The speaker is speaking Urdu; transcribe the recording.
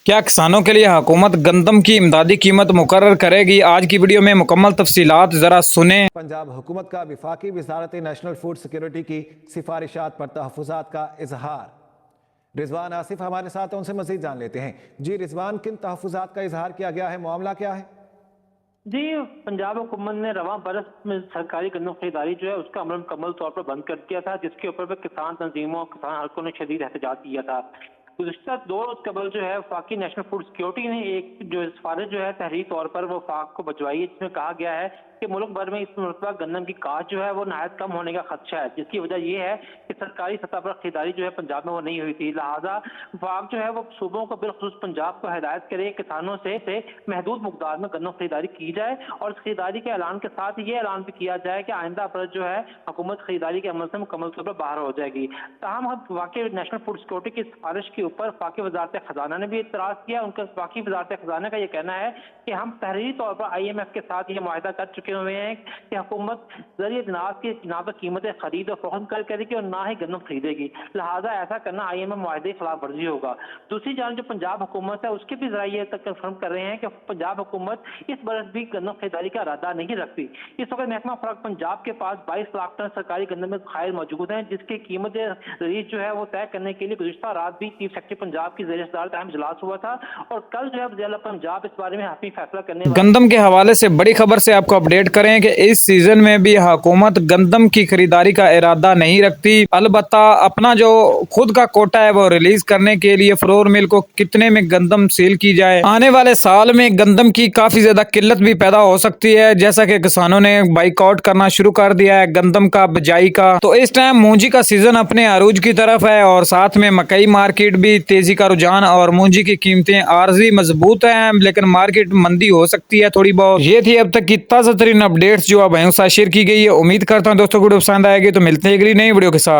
کیا کسانوں کے لیے حکومت گندم کی امدادی قیمت مقرر کرے گی؟ آج کی ویڈیو میں مکمل تفصیلات ذرا سنیں۔ پنجاب حکومت کا وفاقی وزارت نیشنل فوڈ سیکیورٹی کی سفارشات پر تحفظات کا اظہار۔ رضوان آصف ہمارے ساتھ ہیں، ان سے مزید جان لیتے ہیں۔ جی رضوان، کن تحفظات کا اظہار کیا گیا ہے؟ معاملہ کیا ہے؟ جی، پنجاب حکومت نے رواں برس میں سرکاری گندم خریداری جو ہے اس کا عمل مکمل طور پر بند کر دیا تھا، جس کے اوپر کسان تنظیموں اور کسان حلقوں نے شدید احتجاج کیا تھا۔ گزشتہ 2 روز قبل جو ہے وفاقی نیشنل فوڈ سیکیورٹی نے ایک جو سفارش جو ہے تحریری طور پر وہ وفاق کو بھجوائی ہے، جس میں کہا گیا ہے کہ ملک بھر میں اس مرتبہ گندم کی کاشت جو ہے وہ نہایت کم ہونے کا خدشہ ہے، جس کی وجہ یہ ہے کہ سرکاری سطح پر خریداری جو ہے پنجاب میں وہ نہیں ہوئی تھی۔ لہٰذا وفاق جو ہے وہ صوبوں کو بالخصوص پنجاب کو ہدایت کرے کسانوں سے محدود مقدار میں گندم خریداری کی جائے، اور اس خریداری کے اعلان کے ساتھ یہ اعلان بھی کیا جائے کہ آئندہ برس جو ہے حکومت خریداری کے عمل سے مکمل طور پر باہر ہو جائے گی۔ تاہم وفاقی نیشنل فوڈ سیکیورٹی کی سفارش کے اوپر وفاقی وزارت خزانہ نے بھی اعتراض کیا۔ ان کا وفاقی وزارت خزانہ کا یہ کہنا ہے کہ ہم تحریری طور پر IMF کے ساتھ یہ معاہدہ کر چکے ہوئے ہیں کہ حکومت ذریعہ جناب کی قیمتیں خرید اور فروخت کرے گی اور نہ ہی گندم خریدے گی، لہٰذا ایسا کرنا IMF معاہدے کی خلاف ورزی ہوگا۔ دوسری جانب جو پنجاب حکومت ہے اس کے بھی ذرائع تک کنفرم کر رہے ہیں کہ پنجاب حکومت اس برس بھی گندم خریداری کا ارادہ نہیں رکھتی۔ اس وقت محکمہ خوراک پنجاب کے پاس 22 لاکھ ٹن سرکاری گندم کے ذخائر موجود ہیں، جس کی قیمت ریٹ جو ہے وہ طے کرنے کے لیے گزشتہ رات بھی چیف سیکرٹری پنجاب کی زیر صدارت اہم اجلاس ہوا تھا، اور کل جو ہے وزیر اعلیٰ پنجاب اس بارے میں حتمی فیصلہ کرنے گندم کے حوالے سے بڑی خبر سے آپ کو اپڈیٹ کریں کہ اس سیزن میں بھی حکومت گندم کی خریداری کا ارادہ نہیں رکھتی، البتہ اپنا جو خود کا کوٹا ہے وہ ریلیز کرنے کے لیے فلور مل کو کتنے میں گندم سیل کی جائے۔ آنے والے سال میں گندم کی کافی زیادہ قلت بھی پیدا ہو سکتی ہے، جیسا کہ کسانوں نے بائیک آؤٹ کرنا شروع کر دیا ہے گندم کا، بجائی کا۔ تو اس ٹائم مونجی کا سیزن اپنے عروج کی طرف ہے، اور ساتھ میں مکئی مارکیٹ بھی تیزی کا رجحان، اور مونجی کی قیمتیں عارضی مضبوط ہیں، لیکن مارکیٹ مندی ہو سکتی ہے تھوڑی بہت۔ یہ تھی اب تک کی تازہ ترین اپڈیٹس جو اب ہم ساتھ شیئر کی گئی ہے۔ امید کرتا ہوں دوستوں کو ویڈیو پسند آئے گی، تو ملتے ہیں اگلی نئی ویڈیو کے ساتھ۔